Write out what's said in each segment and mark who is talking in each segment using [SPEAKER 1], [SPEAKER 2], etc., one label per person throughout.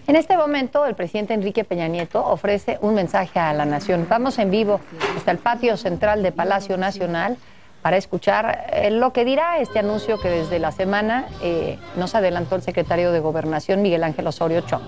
[SPEAKER 1] En este momento, el presidente Enrique Peña Nieto ofrece un mensaje a la nación. Vamos en vivo hasta el patio central de Palacio Nacional para escuchar lo que dirá este anuncio que desde la semana nos adelantó el secretario de Gobernación, Miguel Ángel Osorio Chong.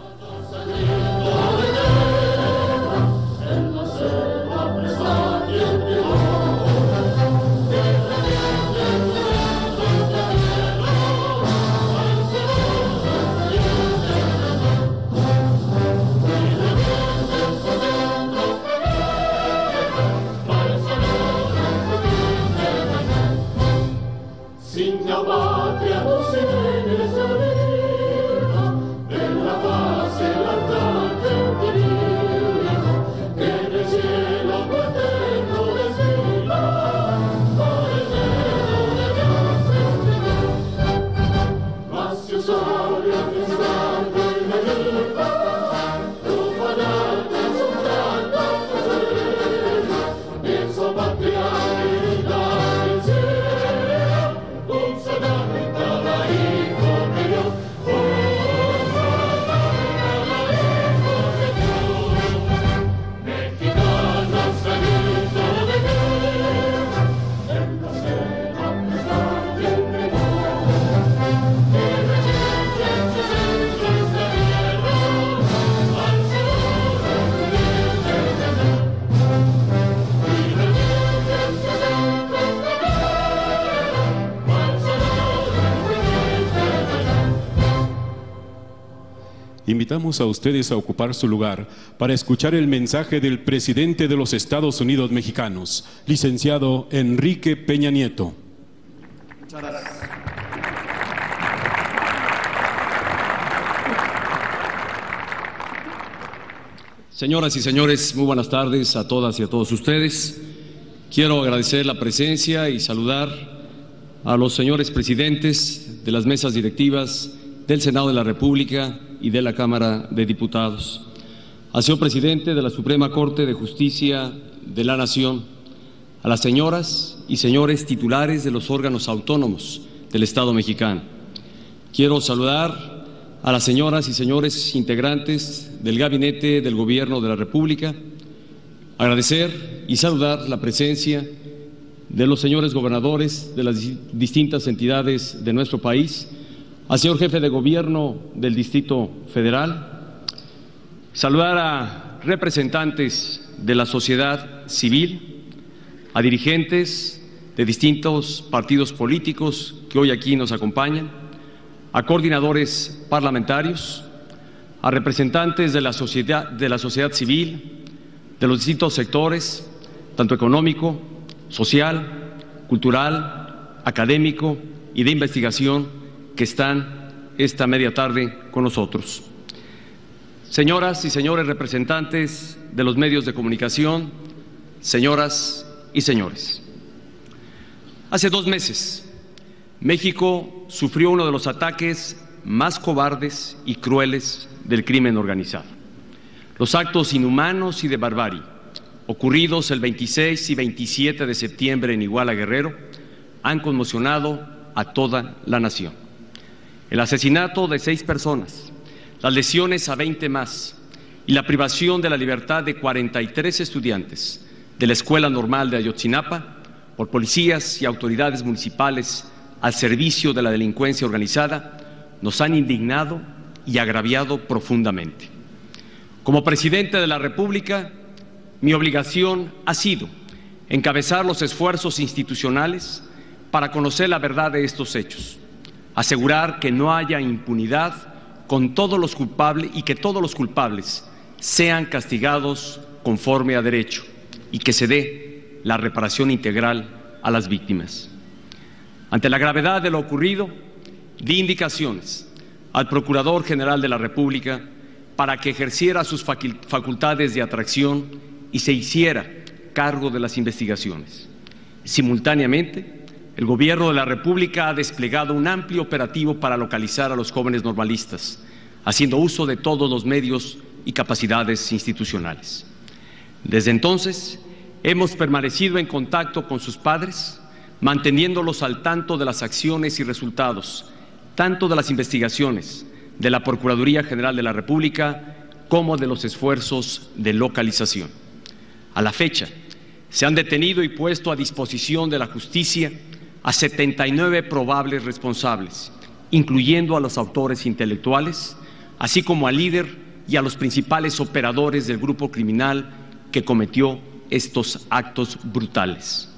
[SPEAKER 2] Invitamos a ustedes a ocupar su lugar para escuchar el mensaje del presidente de los Estados Unidos mexicanos, licenciado Enrique Peña Nieto.
[SPEAKER 3] Muchas gracias. Señoras y señores, muy buenas tardes a todas y a todos ustedes. Quiero agradecer la presencia y saludar a los señores presidentes de las mesas directivas del Senado de la República y de la Cámara de Diputados, al señor presidente de la Suprema Corte de Justicia de la Nación, a las señoras y señores titulares de los órganos autónomos del Estado mexicano. Quiero saludar a las señoras y señores integrantes del Gabinete del Gobierno de la República, agradecer y saludar la presencia de los señores gobernadores de las distintas entidades de nuestro país, al señor jefe de gobierno del Distrito Federal, saludar a representantes de la sociedad civil, a dirigentes de distintos partidos políticos que hoy aquí nos acompañan, a coordinadores parlamentarios, a representantes de la sociedad civil, de los distintos sectores, tanto económico, social, cultural, académico y de investigación, que están esta media tarde con nosotros. Señoras y señores representantes de los medios de comunicación, señoras y señores, hace 2 meses México sufrió uno de los ataques más cobardes y crueles del crimen organizado. Los actos inhumanos y de barbarie ocurridos el 26 y 27 de septiembre en Iguala, Guerrero, han conmocionado a toda la nación. El asesinato de 6 personas, las lesiones a 20 más y la privación de la libertad de 43 estudiantes de la Escuela Normal de Ayotzinapa por policías y autoridades municipales al servicio de la delincuencia organizada nos han indignado y agraviado profundamente. Como presidente de la República, mi obligación ha sido encabezar los esfuerzos institucionales para conocer la verdad de estos hechos, asegurar que no haya impunidad con todos los culpables y que todos los culpables sean castigados conforme a derecho y que se dé la reparación integral a las víctimas. Ante la gravedad de lo ocurrido, di indicaciones al Procurador General de la República para que ejerciera sus facultades de atracción y se hiciera cargo de las investigaciones. Simultáneamente, el Gobierno de la República ha desplegado un amplio operativo para localizar a los jóvenes normalistas, haciendo uso de todos los medios y capacidades institucionales. Desde entonces, hemos permanecido en contacto con sus padres, manteniéndolos al tanto de las acciones y resultados, tanto de las investigaciones de la Procuraduría General de la República como de los esfuerzos de localización. A la fecha, se han detenido y puesto a disposición de la justicia a 79 probables responsables, incluyendo a los autores intelectuales, así como al líder y a los principales operadores del grupo criminal que cometió estos actos brutales.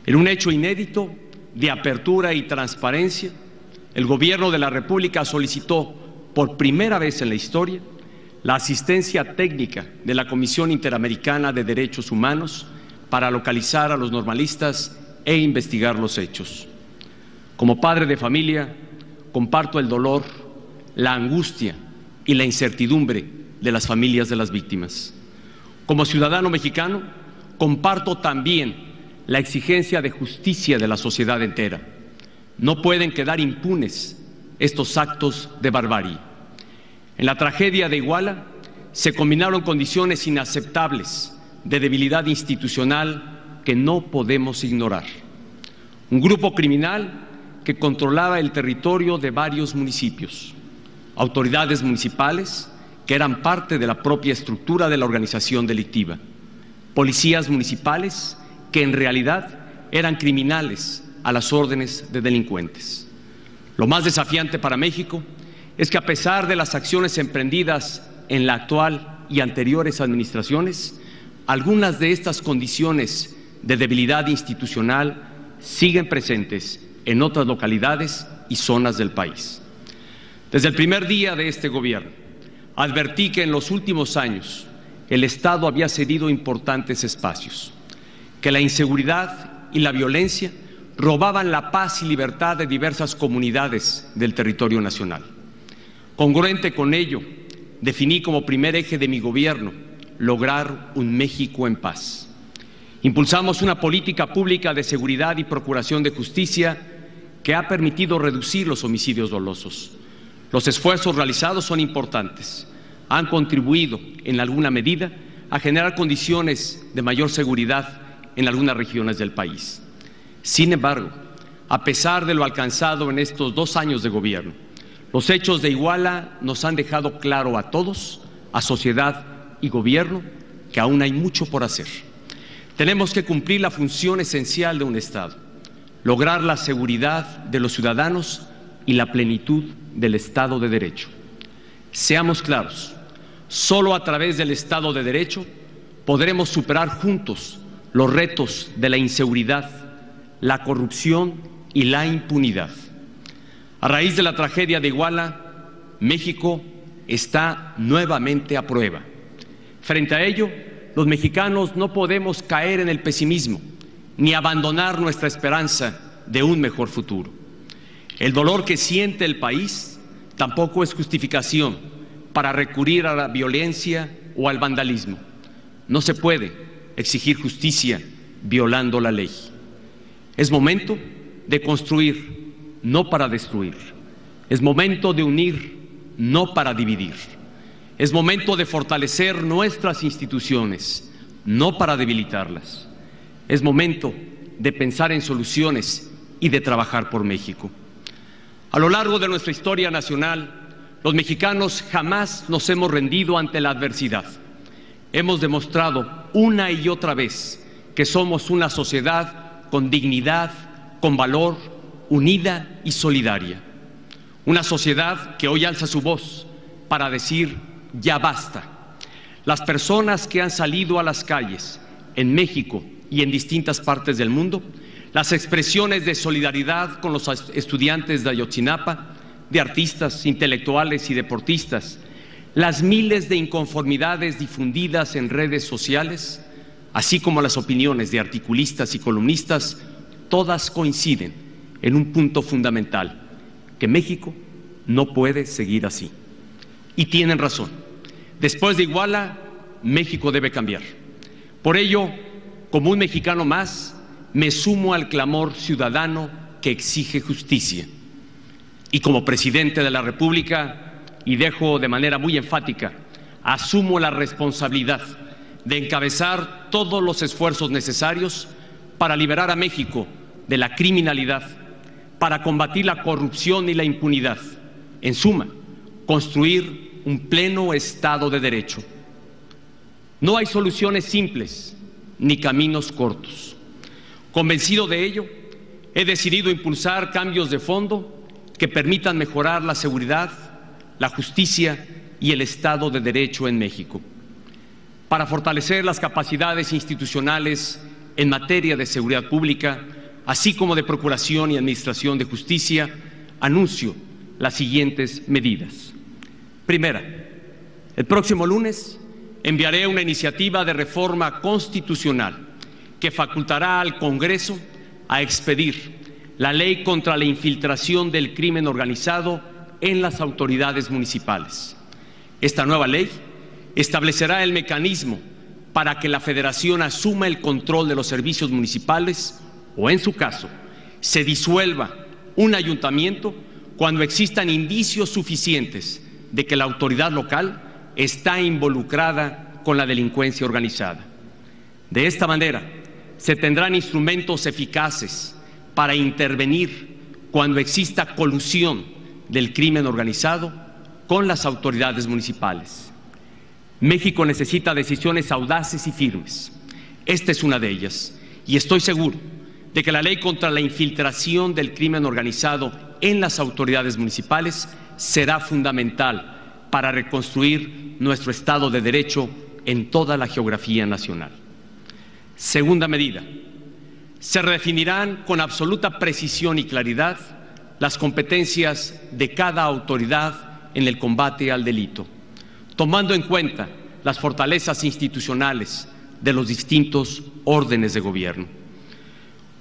[SPEAKER 3] En un hecho inédito de apertura y transparencia, el Gobierno de la República solicitó por primera vez en la historia la asistencia técnica de la Comisión Interamericana de Derechos Humanos para localizar a los normalistas e investigar los hechos. Como padre de familia, comparto el dolor, la angustia y la incertidumbre de las familias de las víctimas. Como ciudadano mexicano, comparto también la exigencia de justicia de la sociedad entera. No pueden quedar impunes estos actos de barbarie. En la tragedia de Iguala se combinaron condiciones inaceptables de debilidad institucional que no podemos ignorar. Un grupo criminal que controlaba el territorio de varios municipios, autoridades municipales que eran parte de la propia estructura de la organización delictiva, policías municipales que en realidad eran criminales a las órdenes de delincuentes. Lo más desafiante para México es que a pesar de las acciones emprendidas en la actual y anteriores administraciones, algunas de estas condiciones de debilidad institucional siguen presentes en otras localidades y zonas del país. Desde el primer día de este gobierno, advertí que en los últimos años el Estado había cedido importantes espacios, que la inseguridad y la violencia robaban la paz y libertad de diversas comunidades del territorio nacional. Congruente con ello, definí como primer eje de mi gobierno lograr un México en paz. Impulsamos una política pública de seguridad y procuración de justicia que ha permitido reducir los homicidios dolosos. Los esfuerzos realizados son importantes. Han contribuido, en alguna medida, a generar condiciones de mayor seguridad en algunas regiones del país. Sin embargo, a pesar de lo alcanzado en estos 2 años de gobierno, los hechos de Iguala nos han dejado claro a todos, a sociedad y gobierno, que aún hay mucho por hacer. Tenemos que cumplir la función esencial de un Estado, lograr la seguridad de los ciudadanos y la plenitud del Estado de Derecho. Seamos claros, solo a través del Estado de Derecho podremos superar juntos los retos de la inseguridad, la corrupción y la impunidad. A raíz de la tragedia de Iguala, México está nuevamente a prueba. Frente a ello, los mexicanos no podemos caer en el pesimismo ni abandonar nuestra esperanza de un mejor futuro. El dolor que siente el país tampoco es justificación para recurrir a la violencia o al vandalismo. No se puede exigir justicia violando la ley. Es momento de construir, no para destruir. Es momento de unir, no para dividir. Es momento de fortalecer nuestras instituciones, no para debilitarlas. Es momento de pensar en soluciones y de trabajar por México. A lo largo de nuestra historia nacional, los mexicanos jamás nos hemos rendido ante la adversidad. Hemos demostrado una y otra vez que somos una sociedad con dignidad, con valor, unida y solidaria. Una sociedad que hoy alza su voz para decir ya basta. Las personas que han salido a las calles en México y en distintas partes del mundo, las expresiones de solidaridad con los estudiantes de Ayotzinapa, de artistas, intelectuales y deportistas, las miles de inconformidades difundidas en redes sociales, así como las opiniones de articulistas y columnistas, todas coinciden en un punto fundamental, que México no puede seguir así. Y tienen razón. Después de Iguala, México debe cambiar. Por ello, como un mexicano más, me sumo al clamor ciudadano que exige justicia. Y como presidente de la República, y dejo de manera muy enfática, asumo la responsabilidad de encabezar todos los esfuerzos necesarios para liberar a México de la criminalidad, para combatir la corrupción y la impunidad. En suma, construir un pleno Estado de Derecho. No hay soluciones simples ni caminos cortos. Convencido de ello, he decidido impulsar cambios de fondo que permitan mejorar la seguridad, la justicia y el Estado de Derecho en México. Para fortalecer las capacidades institucionales en materia de seguridad pública, así como de procuración y administración de justicia, anuncio las siguientes medidas. Primera, el próximo lunes enviaré una iniciativa de reforma constitucional que facultará al Congreso a expedir la ley contra la infiltración del crimen organizado en las autoridades municipales. Esta nueva ley establecerá el mecanismo para que la Federación asuma el control de los servicios municipales o, en su caso, se disuelva un ayuntamiento cuando existan indicios suficientes de que la autoridad local está involucrada con la delincuencia organizada. De esta manera, se tendrán instrumentos eficaces para intervenir cuando exista colusión del crimen organizado con las autoridades municipales. México necesita decisiones audaces y firmes. Esta es una de ellas, y estoy seguro de que la ley contra la infiltración del crimen organizado en las autoridades municipales será fundamental para reconstruir nuestro Estado de Derecho en toda la geografía nacional. Segunda medida, se redefinirán con absoluta precisión y claridad las competencias de cada autoridad en el combate al delito, tomando en cuenta las fortalezas institucionales de los distintos órdenes de gobierno.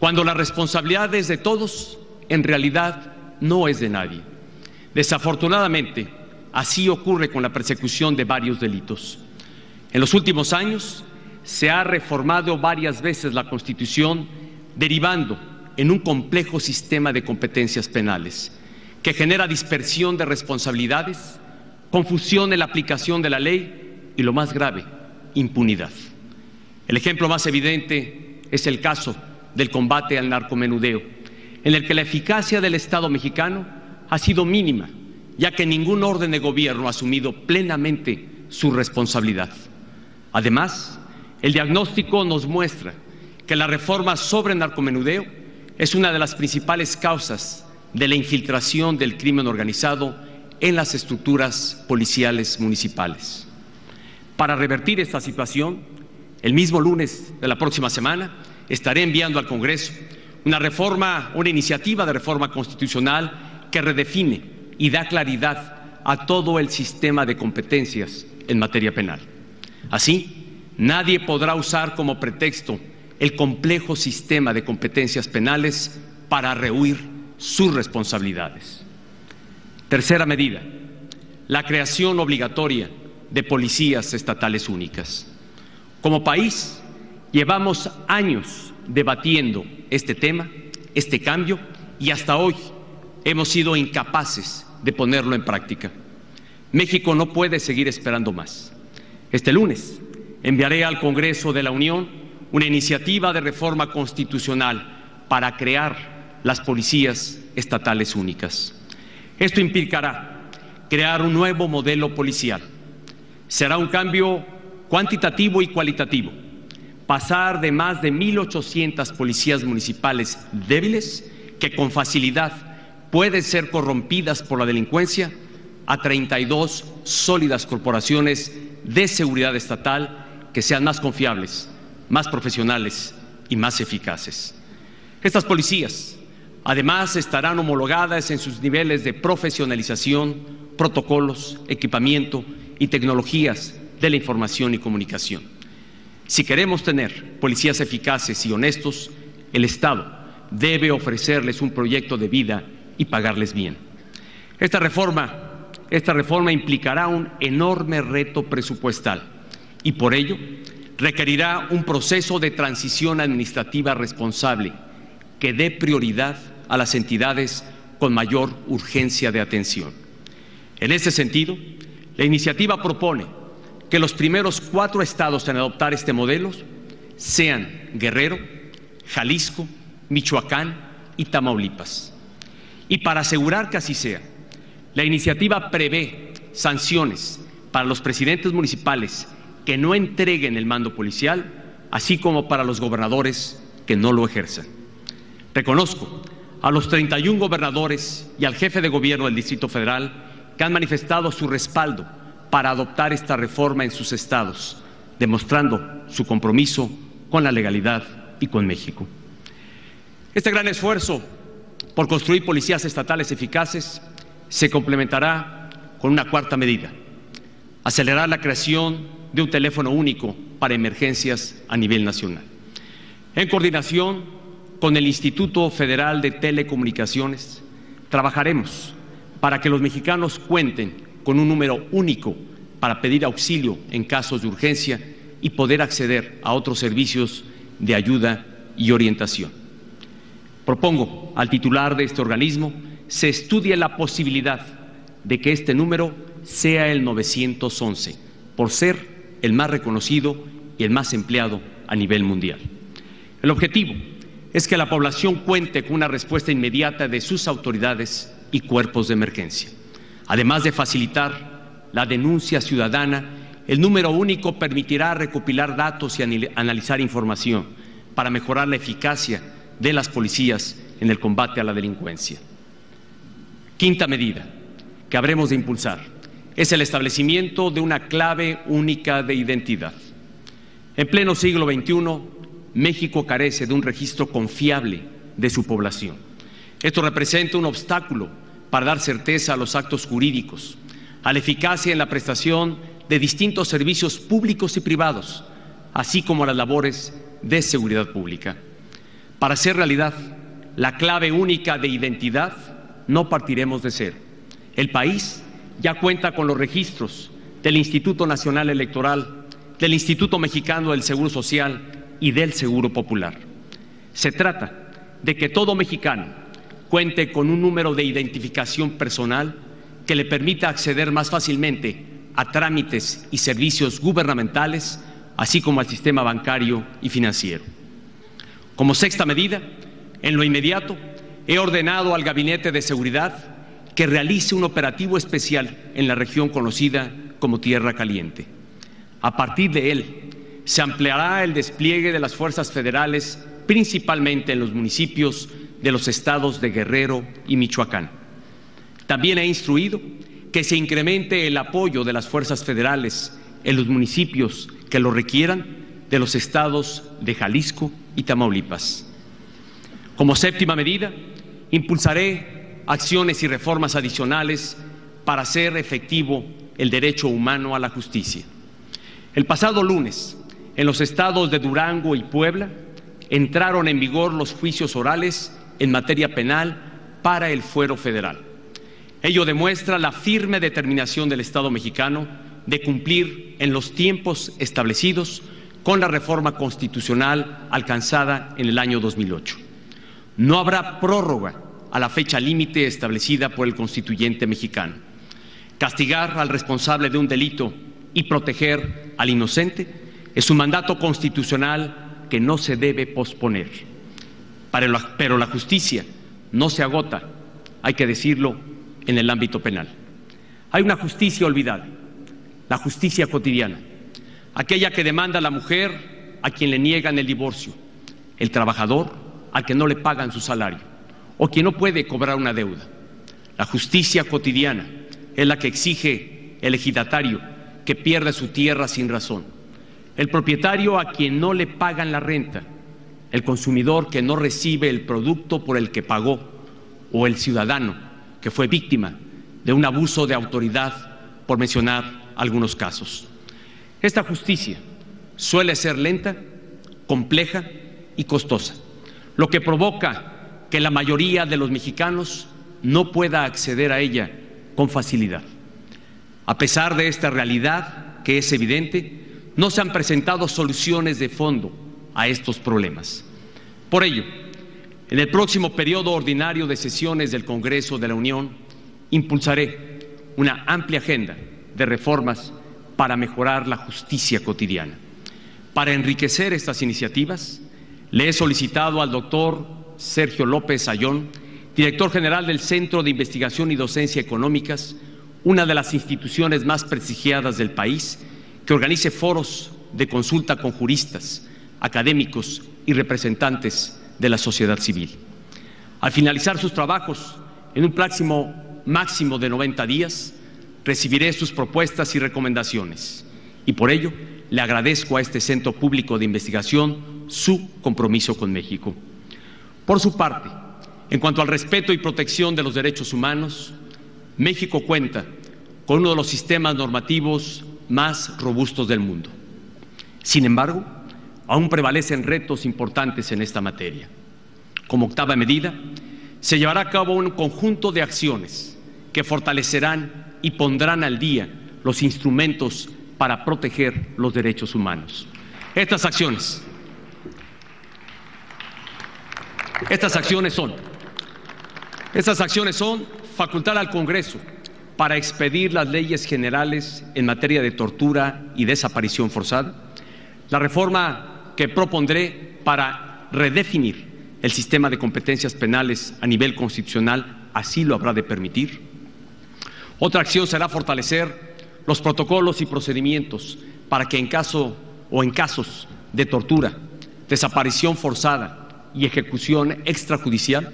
[SPEAKER 3] Cuando la responsabilidad es de todos, en realidad no es de nadie. Desafortunadamente, así ocurre con la persecución de varios delitos. En los últimos años, se ha reformado varias veces la Constitución, derivando en un complejo sistema de competencias penales que genera dispersión de responsabilidades, confusión en la aplicación de la ley y, lo más grave, impunidad. El ejemplo más evidente es el caso del combate al narcomenudeo, en el que la eficacia del Estado mexicano ha sido mínima, ya que ningún orden de gobierno ha asumido plenamente su responsabilidad. Además, el diagnóstico nos muestra que la reforma sobre el narcomenudeo es una de las principales causas de la infiltración del crimen organizado en las estructuras policiales municipales. Para revertir esta situación, el mismo lunes de la próxima semana estaré enviando al Congreso una iniciativa de reforma constitucional que redefine y da claridad a todo el sistema de competencias en materia penal. Así, nadie podrá usar como pretexto el complejo sistema de competencias penales para rehuir sus responsabilidades. Tercera medida, la creación obligatoria de policías estatales únicas. Como país, llevamos años debatiendo este tema, este cambio, y hasta hoy hemos sido incapaces de ponerlo en práctica. México no puede seguir esperando más. Este lunes enviaré al Congreso de la Unión una iniciativa de reforma constitucional para crear las policías estatales únicas. Esto implicará crear un nuevo modelo policial. Será un cambio cuantitativo y cualitativo. Pasar de más de 1,800 policías municipales débiles, que con facilidad pueden ser corrompidas por la delincuencia, a 32 sólidas corporaciones de seguridad estatal que sean más confiables, más profesionales y más eficaces. Estas policías, además, estarán homologadas en sus niveles de profesionalización, protocolos, equipamiento y tecnologías de la información y comunicación. Si queremos tener policías eficaces y honestos, el Estado debe ofrecerles un proyecto de vida y pagarles bien. Esta reforma implicará un enorme reto presupuestal y por ello requerirá un proceso de transición administrativa responsable que dé prioridad a las entidades con mayor urgencia de atención. En ese sentido, la iniciativa propone que los primeros 4 estados en adoptar este modelo sean Guerrero, Jalisco, Michoacán y Tamaulipas. Y para asegurar que así sea, la iniciativa prevé sanciones para los presidentes municipales que no entreguen el mando policial, así como para los gobernadores que no lo ejerzan. Reconozco a los 31 gobernadores y al jefe de gobierno del Distrito Federal que han manifestado su respaldo para adoptar esta reforma en sus estados, demostrando su compromiso con la legalidad y con México. Este gran esfuerzo por construir policías estatales eficaces se complementará con una cuarta medida: acelerar la creación de un teléfono único para emergencias a nivel nacional. En coordinación con el Instituto Federal de Telecomunicaciones, trabajaremos para que los mexicanos cuenten con un número único para pedir auxilio en casos de urgencia y poder acceder a otros servicios de ayuda y orientación. Propongo al titular de este organismo se estudie la posibilidad de que este número sea el 911, por ser el más reconocido y el más empleado a nivel mundial. El objetivo es que la población cuente con una respuesta inmediata de sus autoridades y cuerpos de emergencia. Además de facilitar la denuncia ciudadana, el número único permitirá recopilar datos y analizar información para mejorar la eficacia de las policías en el combate a la delincuencia. Quinta medida que habremos de impulsar es el establecimiento de una clave única de identidad. En pleno siglo XXI, México carece de un registro confiable de su población. Esto representa un obstáculo para dar certeza a los actos jurídicos, a la eficacia en la prestación de distintos servicios públicos y privados, así como a las labores de seguridad pública. Para hacer realidad la clave única de identidad, no partiremos de cero. El país ya cuenta con los registros del Instituto Nacional Electoral, del Instituto Mexicano del Seguro Social y del Seguro Popular. Se trata de que todo mexicano cuente con un número de identificación personal que le permita acceder más fácilmente a trámites y servicios gubernamentales, así como al sistema bancario y financiero. Como sexta medida, en lo inmediato, he ordenado al Gabinete de Seguridad que realice un operativo especial en la región conocida como Tierra Caliente. A partir de él, se ampliará el despliegue de las fuerzas federales, principalmente en los municipios de los estados de Guerrero y Michoacán. También he instruido que se incremente el apoyo de las fuerzas federales en los municipios que lo requieran de los estados de Jalisco y Tamaulipas. Como séptima medida, impulsaré acciones y reformas adicionales para hacer efectivo el derecho humano a la justicia. El pasado lunes, en los estados de Durango y Puebla, entraron en vigor los juicios orales en materia penal para el fuero federal. Ello demuestra la firme determinación del Estado mexicano de cumplir en los tiempos establecidos con la reforma constitucional alcanzada en el año 2008. No habrá prórroga a la fecha límite establecida por el constituyente mexicano. Castigar al responsable de un delito y proteger al inocente es un mandato constitucional que no se debe posponer. Pero la justicia no se agota, hay que decirlo, en el ámbito penal. Hay una justicia olvidada, la justicia cotidiana, aquella que demanda a la mujer a quien le niegan el divorcio, el trabajador al que no le pagan su salario o quien no puede cobrar una deuda. La justicia cotidiana es la que exige el ejidatario que pierde su tierra sin razón, el propietario a quien no le pagan la renta, el consumidor que no recibe el producto por el que pagó o el ciudadano que fue víctima de un abuso de autoridad, por mencionar algunos casos. Esta justicia suele ser lenta, compleja y costosa, lo que provoca que la mayoría de los mexicanos no pueda acceder a ella con facilidad. A pesar de esta realidad, que es evidente, no se han presentado soluciones de fondo a estos problemas. Por ello, en el próximo periodo ordinario de sesiones del Congreso de la Unión, impulsaré una amplia agenda de reformas para mejorar la justicia cotidiana. Para enriquecer estas iniciativas, le he solicitado al doctor Sergio López Ayón, director general del Centro de Investigación y Docencia Económicas, una de las instituciones más prestigiadas del país, que organice foros de consulta con juristas, académicos y representantes de la sociedad civil. Al finalizar sus trabajos, en un máximo de 90 días, recibiré sus propuestas y recomendaciones, y por ello le agradezco a este Centro Público de Investigación su compromiso con México. Por su parte, en cuanto al respeto y protección de los derechos humanos, México cuenta con uno de los sistemas normativos más robustos del mundo. Sin embargo, aún prevalecen retos importantes en esta materia. Como octava medida, se llevará a cabo un conjunto de acciones que fortalecerán y pondrán al día los instrumentos para proteger los derechos humanos. Estas acciones son facultar al Congreso para expedir las leyes generales en materia de tortura y desaparición forzada, la reforma que propondré para redefinir el sistema de competencias penales a nivel constitucional así lo habrá de permitir. Otra acción será fortalecer los protocolos y procedimientos para que en casos de tortura, desaparición forzada y ejecución extrajudicial,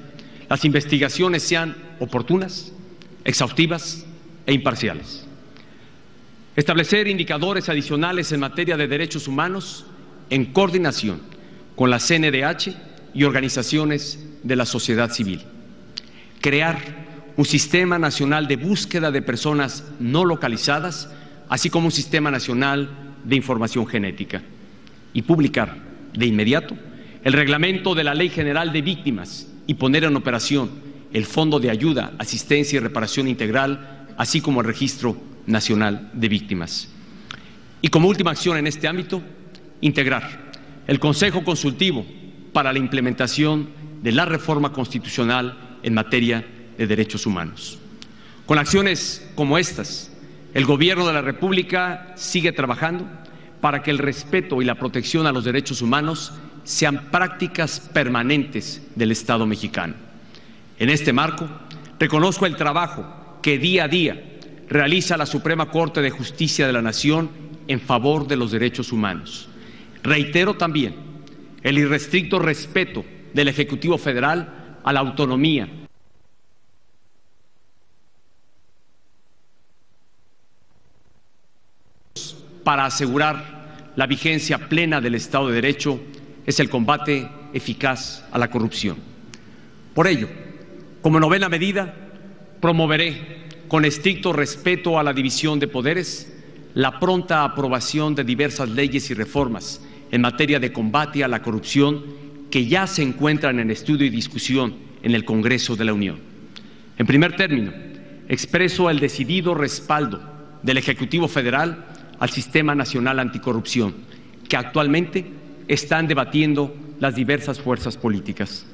[SPEAKER 3] las investigaciones sean oportunas, exhaustivas e imparciales. Establecer indicadores adicionales en materia de derechos humanos en coordinación con la CNDH y organizaciones de la sociedad civil. Crear un sistema nacional de búsqueda de personas no localizadas, así como un sistema nacional de información genética. Y publicar de inmediato el reglamento de la Ley General de Víctimas y poner en operación el Fondo de Ayuda, Asistencia y Reparación Integral, así como el Registro Nacional de Víctimas. Y como última acción en este ámbito, integrar el Consejo Consultivo para la implementación de la reforma constitucional en materia de derechos humanos. Con acciones como estas, el Gobierno de la República sigue trabajando para que el respeto y la protección a los derechos humanos sean prácticas permanentes del Estado mexicano. En este marco, reconozco el trabajo que día a día realiza la Suprema Corte de Justicia de la Nación en favor de los derechos humanos. Reitero también el irrestricto respeto del Ejecutivo Federal a la autonomía para asegurar la vigencia plena del Estado de Derecho es el combate eficaz a la corrupción. Por ello, como novena medida, promoveré con estricto respeto a la división de poderes la pronta aprobación de diversas leyes y reformas en materia de combate a la corrupción que ya se encuentran en estudio y discusión en el Congreso de la Unión. En primer término, expreso el decidido respaldo del Ejecutivo Federal al Sistema Nacional Anticorrupción, que actualmente están debatiendo las diversas fuerzas políticas.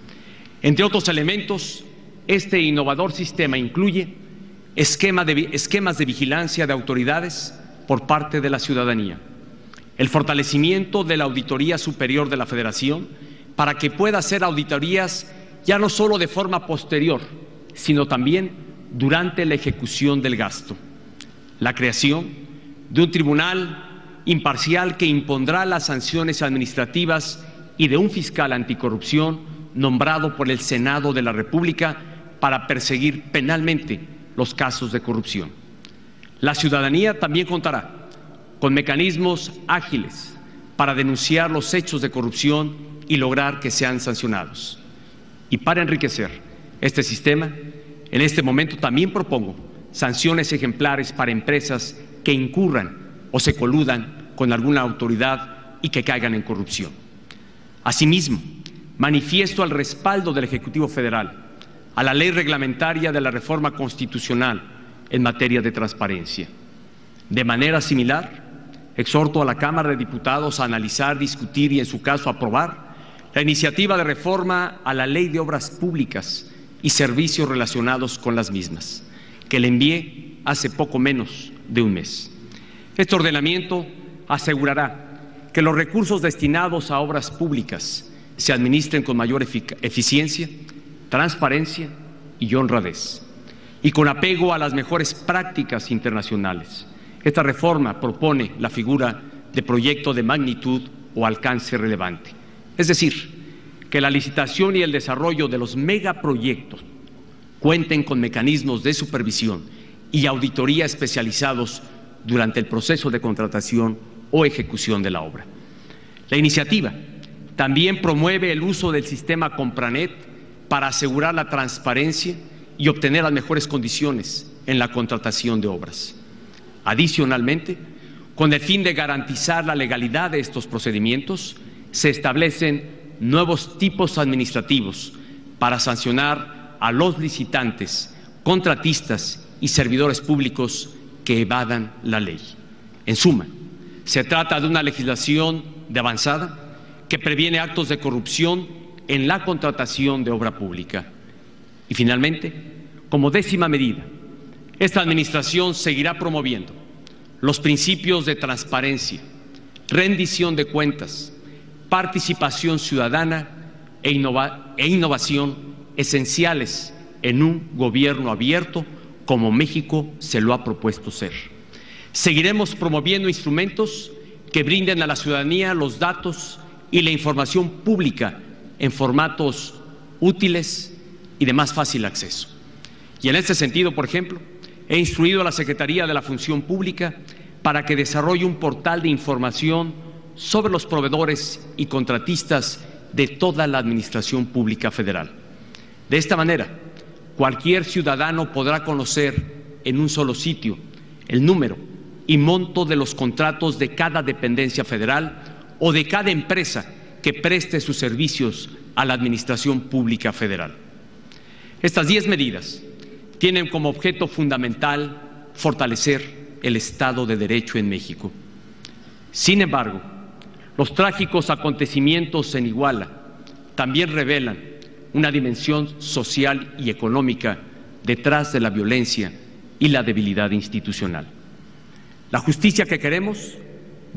[SPEAKER 3] Entre otros elementos, este innovador sistema incluye esquemas de vigilancia de autoridades por parte de la ciudadanía, el fortalecimiento de la Auditoría Superior de la Federación para que pueda hacer auditorías ya no solo de forma posterior, sino también durante la ejecución del gasto, la creación de un tribunal imparcial que impondrá las sanciones administrativas y de un fiscal anticorrupción nombrado por el Senado de la República para perseguir penalmente los casos de corrupción. La ciudadanía también contará con mecanismos ágiles para denunciar los hechos de corrupción y lograr que sean sancionados. Y para enriquecer este sistema, en este momento también propongo sanciones ejemplares para empresas que incurran o se coludan con alguna autoridad y que caigan en corrupción. Asimismo, manifiesto el respaldo del Ejecutivo Federal a la ley reglamentaria de la reforma constitucional en materia de transparencia. De manera similar, exhorto a la Cámara de Diputados a analizar, discutir y, en su caso, aprobar la iniciativa de reforma a la Ley de Obras Públicas y servicios relacionados con las mismas, que le envié hace poco menos de un mes. Este ordenamiento asegurará que los recursos destinados a obras públicas se administren con mayor eficiencia, transparencia y honradez. y con apego a las mejores prácticas internacionales. Esta reforma propone la figura de proyecto de magnitud o alcance relevante, es decir, que la licitación y el desarrollo de los megaproyectos cuenten con mecanismos de supervisión y auditoría especializados durante el proceso de contratación o ejecución de la obra. La iniciativa también promueve el uso del sistema Compranet para asegurar la transparencia y obtener las mejores condiciones en la contratación de obras. Adicionalmente, con el fin de garantizar la legalidad de estos procedimientos, se establecen nuevos tipos administrativos para sancionar a los licitantes, contratistas y servidores públicos que evadan la ley. En suma, se trata de una legislación de avanzada que previene actos de corrupción en la contratación de obra pública. Y finalmente, como 10ª medida, esta Administración seguirá promoviendo los principios de transparencia, rendición de cuentas, participación ciudadana e innovación esenciales en un gobierno abierto como México se lo ha propuesto ser. Seguiremos promoviendo instrumentos que brinden a la ciudadanía los datos y la información pública en formatos útiles y de más fácil acceso. Y en este sentido, por ejemplo, he instruido a la Secretaría de la Función Pública para que desarrolle un portal de información sobre los proveedores y contratistas de toda la Administración Pública Federal. De esta manera, cualquier ciudadano podrá conocer en un solo sitio el número y monto de los contratos de cada dependencia federal o de cada empresa que preste sus servicios a la Administración Pública Federal. Estas 10 medidas tienen como objeto fundamental fortalecer el Estado de Derecho en México. Sin embargo, los trágicos acontecimientos en Iguala también revelan una dimensión social y económica detrás de la violencia y la debilidad institucional. La justicia que queremos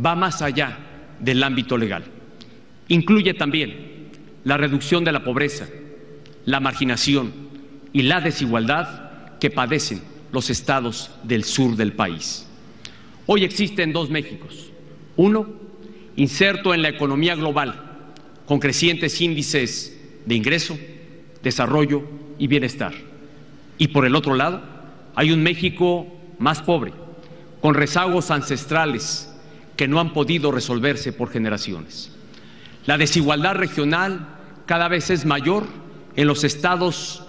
[SPEAKER 3] va más allá del ámbito legal. Incluye también la reducción de la pobreza, la marginación y la desigualdad que padecen los estados del sur del país. Hoy existen 2 Méxicos: uno, inserto en la economía global, con crecientes índices de ingreso, desarrollo y bienestar. Y por el otro lado, hay un México más pobre, con rezagos ancestrales que no han podido resolverse por generaciones. La desigualdad regional cada vez es mayor en los estados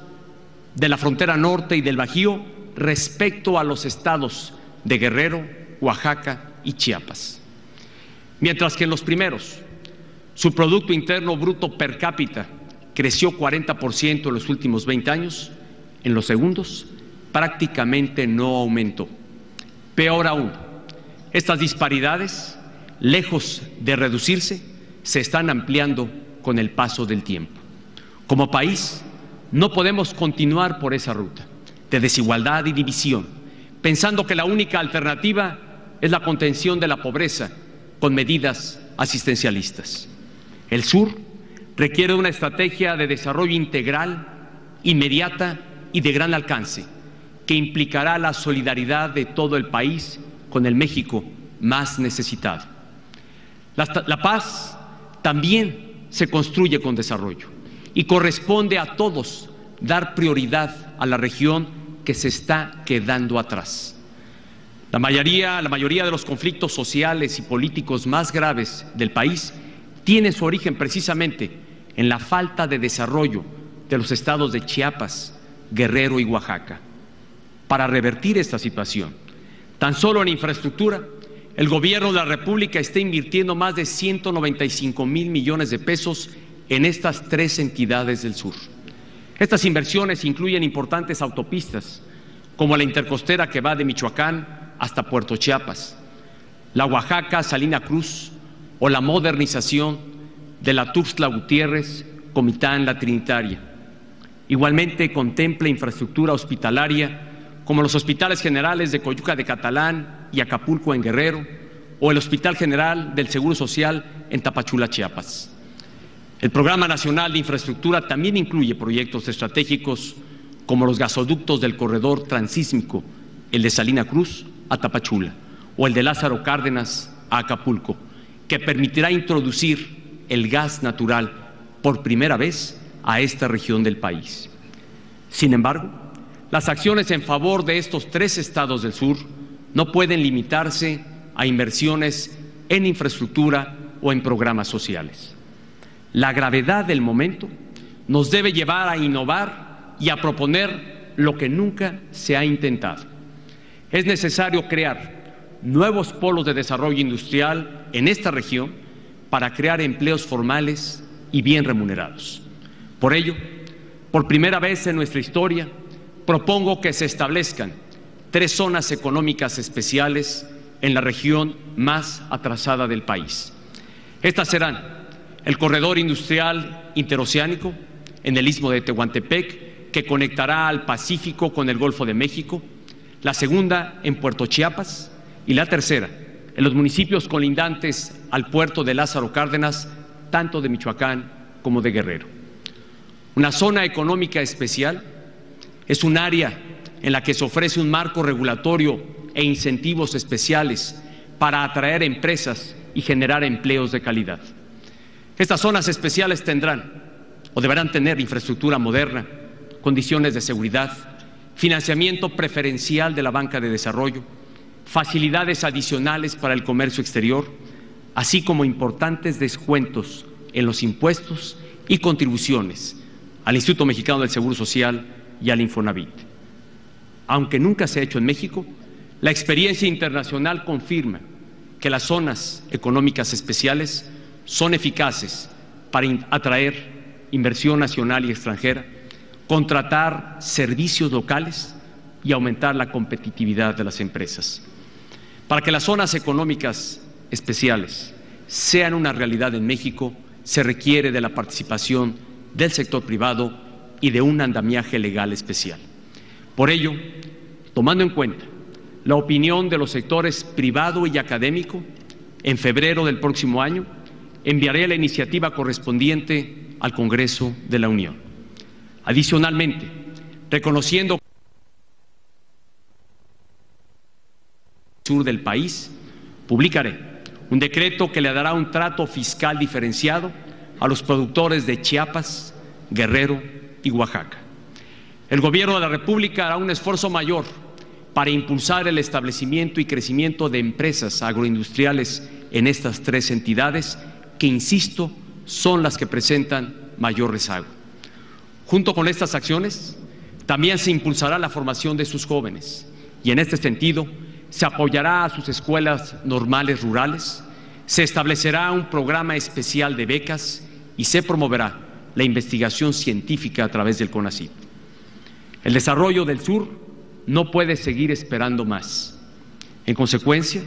[SPEAKER 3] de la frontera norte y del Bajío respecto a los estados de Guerrero, Oaxaca y Chiapas. Mientras que en los primeros, su Producto Interno Bruto per cápita creció 40% en los últimos 20 años, en los segundos prácticamente no aumentó. Peor aún, estas disparidades, lejos de reducirse, se están ampliando con el paso del tiempo. Como país, no podemos continuar por esa ruta de desigualdad y división, pensando que la única alternativa es la contención de la pobreza con medidas asistencialistas. El sur requiere una estrategia de desarrollo integral, inmediata y de gran alcance, que implicará la solidaridad de todo el país con el México más necesitado. La paz también se construye con desarrollo y corresponde a todos dar prioridad a la región que se está quedando atrás. La mayoría de los conflictos sociales y políticos más graves del país tiene su origen precisamente en la falta de desarrollo de los estados de Chiapas, Guerrero y Oaxaca. Para revertir esta situación, tan solo en infraestructura, el Gobierno de la República está invirtiendo más de 195,000 millones de pesos en estas 3 entidades del sur. Estas inversiones incluyen importantes autopistas, como la intercostera que va de Michoacán hasta Puerto Chiapas, la Oaxaca-Salina Cruz o la modernización de la Tuxtla Gutiérrez, Comitán-La Trinitaria. Igualmente contempla infraestructura hospitalaria como los hospitales generales de Coyuca de Catalán y Acapulco en Guerrero o el Hospital General del Seguro Social en Tapachula, Chiapas. El Programa Nacional de Infraestructura también incluye proyectos estratégicos como los gasoductos del corredor transísmico, el de Salina Cruz a Tapachula o el de Lázaro Cárdenas a Acapulco, que permitirá introducir el gas natural por primera vez a esta región del país. Sin embargo, las acciones en favor de estos 3 estados del sur no pueden limitarse a inversiones en infraestructura o en programas sociales. La gravedad del momento nos debe llevar a innovar y a proponer lo que nunca se ha intentado. Es necesario crear nuevos polos de desarrollo industrial en esta región para crear empleos formales y bien remunerados. Por ello, por primera vez en nuestra historia, propongo que se establezcan 3 zonas económicas especiales en la región más atrasada del país. Estas serán el Corredor Industrial Interoceánico en el Istmo de Tehuantepec, que conectará al Pacífico con el Golfo de México, la segunda en Puerto Chiapas y la tercera en los municipios colindantes al puerto de Lázaro Cárdenas, tanto de Michoacán como de Guerrero. Una zona económica especial es un área en la que se ofrece un marco regulatorio e incentivos especiales para atraer empresas y generar empleos de calidad. Estas zonas especiales tendrán o deberán tener infraestructura moderna, condiciones de seguridad, financiamiento preferencial de la banca de desarrollo, facilidades adicionales para el comercio exterior, así como importantes descuentos en los impuestos y contribuciones al Instituto Mexicano del Seguro Social y al Infonavit. Aunque nunca se ha hecho en México, la experiencia internacional confirma que las zonas económicas especiales son eficaces para atraer inversión nacional y extranjera, contratar servicios locales y aumentar la competitividad de las empresas. Para que las zonas económicas especiales sean una realidad en México, se requiere de la participación del sector privado y de un andamiaje legal especial. Por ello, tomando en cuenta la opinión de los sectores privado y académico, en febrero del próximo año enviaré la iniciativa correspondiente al Congreso de la Unión. Adicionalmente, reconociendo el sur del país, publicaré un decreto que le dará un trato fiscal diferenciado a los productores de Chiapas, Guerrero y Oaxaca. El Gobierno de la República hará un esfuerzo mayor para impulsar el establecimiento y crecimiento de empresas agroindustriales en estas 3 entidades que, insisto, son las que presentan mayor rezago. Junto con estas acciones, también se impulsará la formación de sus jóvenes y, en este sentido, se apoyará a sus escuelas normales rurales, se establecerá un programa especial de becas y se promoverá la investigación científica a través del CONACYT. El desarrollo del sur no puede seguir esperando más. En consecuencia,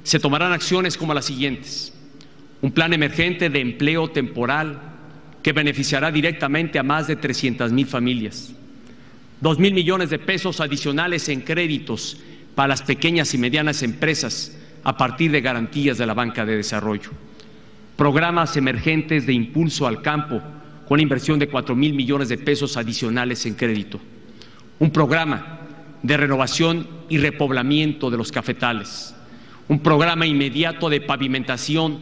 [SPEAKER 3] se tomarán acciones como las siguientes: un plan emergente de empleo temporal que beneficiará directamente a más de 300,000 familias, 2,000 millones de pesos adicionales en créditos para las pequeñas y medianas empresas a partir de garantías de la banca de desarrollo, programas emergentes de impulso al campo con inversión de 4,000 millones de pesos adicionales en crédito, un programa de renovación y repoblamiento de los cafetales, un programa inmediato de pavimentación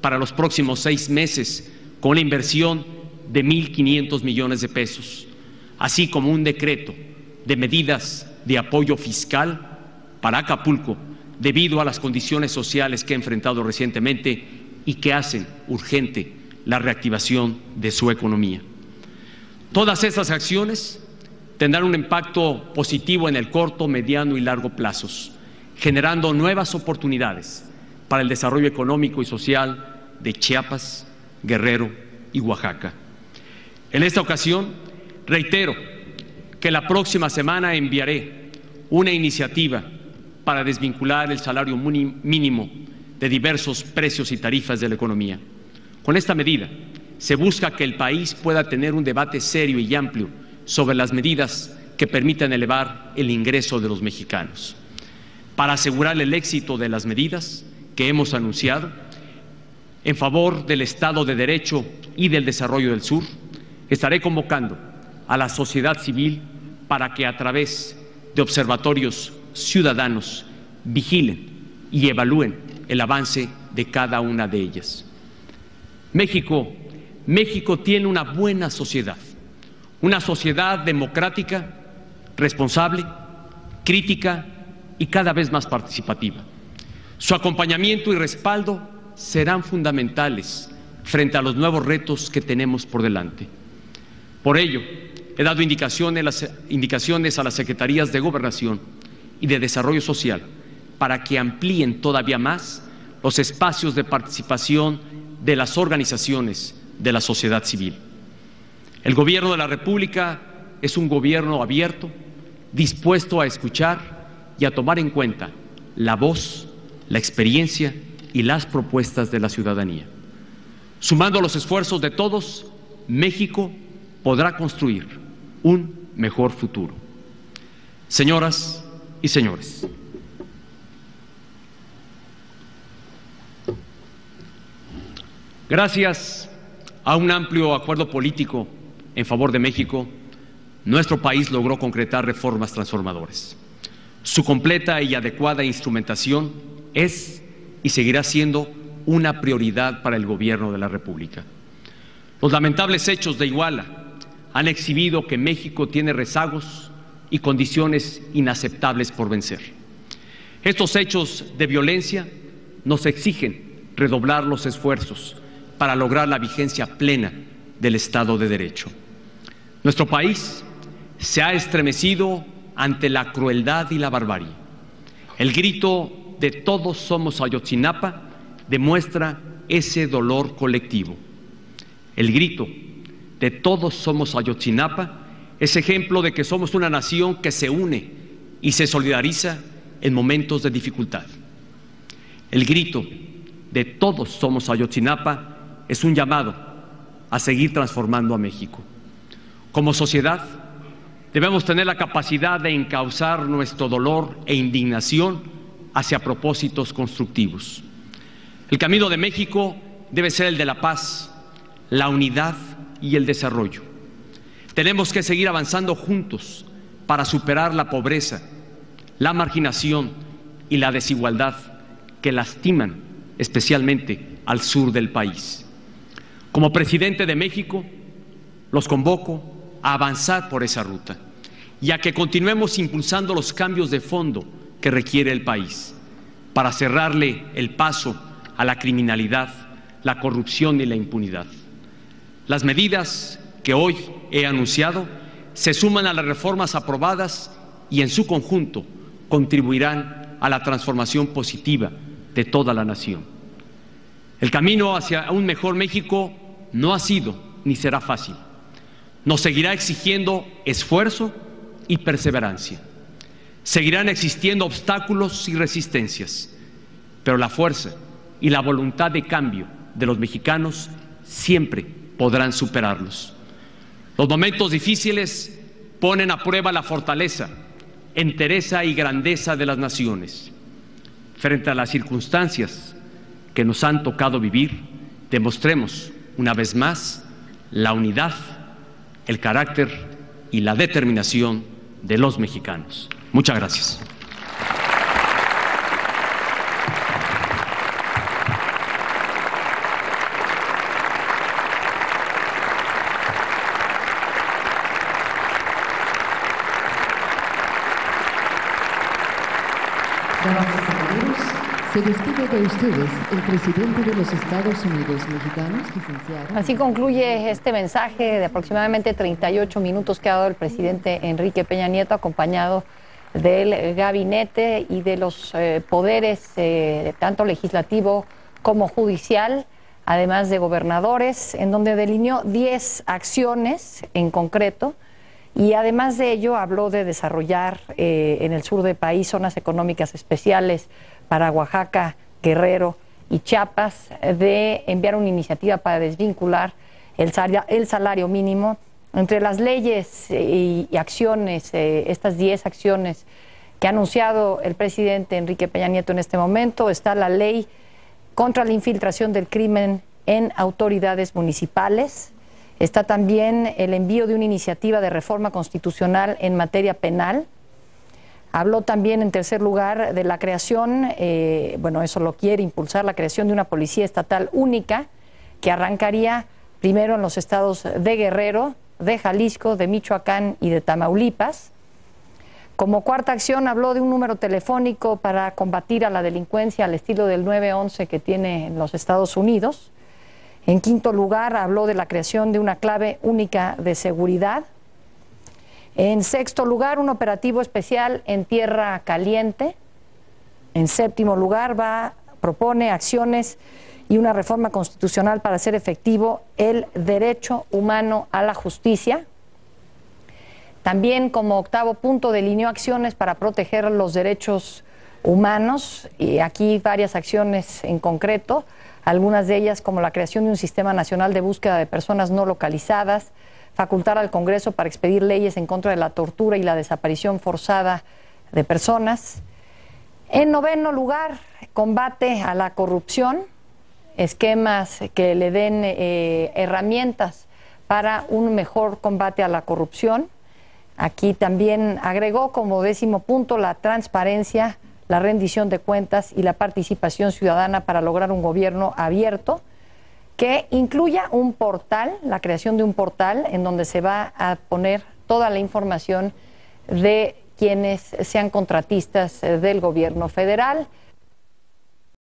[SPEAKER 3] para los próximos 6 meses con la inversión de 1,500 millones de pesos, así como un decreto de medidas de apoyo fiscal para Acapulco debido a las condiciones sociales que ha enfrentado recientemente y que hacen urgente la reactivación de su economía. Todas estas acciones tendrán un impacto positivo en el corto, mediano y largo plazos, generando nuevas oportunidades para el desarrollo económico y social de Chiapas, Guerrero y Oaxaca. En esta ocasión, reitero que la próxima semana enviaré una iniciativa para desvincular el salario mínimo de diversos precios y tarifas de la economía. Con esta medida, se busca que el país pueda tener un debate serio y amplio sobre las medidas que permitan elevar el ingreso de los mexicanos. Para asegurar el éxito de las medidas que hemos anunciado en favor del Estado de Derecho y del desarrollo del sur, estaré convocando a la sociedad civil para que a través de observatorios ciudadanos vigilen y evalúen el avance de cada una de ellas. México tiene una buena sociedad, una sociedad democrática, responsable, crítica y cada vez más participativa. Su acompañamiento y respaldo serán fundamentales frente a los nuevos retos que tenemos por delante. Por ello, he dado indicaciones a las Secretarías de Gobernación y de Desarrollo Social para que amplíen todavía más los espacios de participación de las organizaciones de la sociedad civil. El Gobierno de la República es un gobierno abierto, dispuesto a escuchar y a tomar en cuenta la voz, la experiencia y las propuestas de la ciudadanía. Sumando los esfuerzos de todos, México podrá construir un mejor futuro. Señoras y señores, gracias a un amplio acuerdo político en favor de México, nuestro país logró concretar reformas transformadoras. Su completa y adecuada instrumentación es y seguirá siendo una prioridad para el Gobierno de la República. Los lamentables hechos de Iguala han exhibido que México tiene rezagos y condiciones inaceptables por vencer. Estos hechos de violencia nos exigen redoblar los esfuerzos para lograr la vigencia plena del Estado de Derecho. Nuestro país se ha estremecido ante la crueldad y la barbarie. El grito de "Todos somos Ayotzinapa" demuestra ese dolor colectivo. El grito de "Todos somos Ayotzinapa" es ejemplo de que somos una nación que se une y se solidariza en momentos de dificultad. El grito de "Todos somos Ayotzinapa" es un llamado a seguir transformando a México. Como sociedad, debemos tener la capacidad de encauzar nuestro dolor e indignación hacia propósitos constructivos. El camino de México debe ser el de la paz, la unidad y el desarrollo. Tenemos que seguir avanzando juntos para superar la pobreza, la marginación y la desigualdad que lastiman especialmente al sur del país. Como presidente de México, los convoco a avanzar por esa ruta y a que continuemos impulsando los cambios de fondo que requiere el país para cerrarle el paso a la criminalidad, la corrupción y la impunidad. Las medidas que hoy he anunciado se suman a las reformas aprobadas y en su conjunto contribuirán a la transformación positiva de toda la nación. El camino hacia un mejor México no ha sido ni será fácil. Nos seguirá exigiendo esfuerzo y perseverancia. Seguirán existiendo obstáculos y resistencias, pero la fuerza y la voluntad de cambio de los mexicanos siempre podrán superarlos. Los momentos difíciles ponen a prueba la fortaleza, entereza y grandeza de las naciones. Frente a las circunstancias que nos han tocado vivir, demostremos una vez más la unidad, el carácter y la determinación de los mexicanos. Muchas gracias.
[SPEAKER 4] Damas y caballeros, se despide de ustedes el presidente de los Estados Unidos mexicanos, licenciado.
[SPEAKER 1] Así concluye este mensaje de aproximadamente 38 minutos que ha dado el presidente Enrique Peña Nieto, acompañado del gabinete y de los poderes tanto legislativo como judicial, además de gobernadores, en donde delineó 10 acciones en concreto. Y además de ello, habló de desarrollar en el sur del país zonas económicas especiales para Oaxaca, Guerrero y Chiapas, de enviar una iniciativa para desvincular el salario mínimo. Entre las leyes y acciones, estas 10 acciones que ha anunciado el presidente Enrique Peña Nieto en este momento, está la ley contra la infiltración del crimen en autoridades municipales. Está también el envío de una iniciativa de reforma constitucional en materia penal. Habló también, en tercer lugar, de la creación, eso lo quiere impulsar, la creación de una policía estatal única que arrancaría primero en los estados de Guerrero, de Jalisco, de Michoacán y de Tamaulipas. Como cuarta acción habló de un número telefónico para combatir a la delincuencia al estilo del 911 que tiene en los Estados Unidos. En quinto lugar habló de la creación de una clave única de seguridad. En sexto lugar, un operativo especial en Tierra Caliente. En séptimo lugar, propone acciones y una reforma constitucional para hacer efectivo el derecho humano a la justicia. También, como octavo punto, delineó acciones para proteger los derechos humanos, y aquí varias acciones en concreto, algunas de ellas como la creación de un sistema nacional de búsqueda de personas no localizadas, facultar al Congreso para expedir leyes en contra de la tortura y la desaparición forzada de personas. En noveno lugar, combate a la corrupción, esquemas que le den herramientas para un mejor combate a la corrupción. Aquí también agregó como décimo punto la transparencia, la rendición de cuentas y la participación ciudadana para lograr un gobierno abierto que incluya un portal, la creación de un portal en donde se va a poner toda la información de quienes sean contratistas del gobierno federal.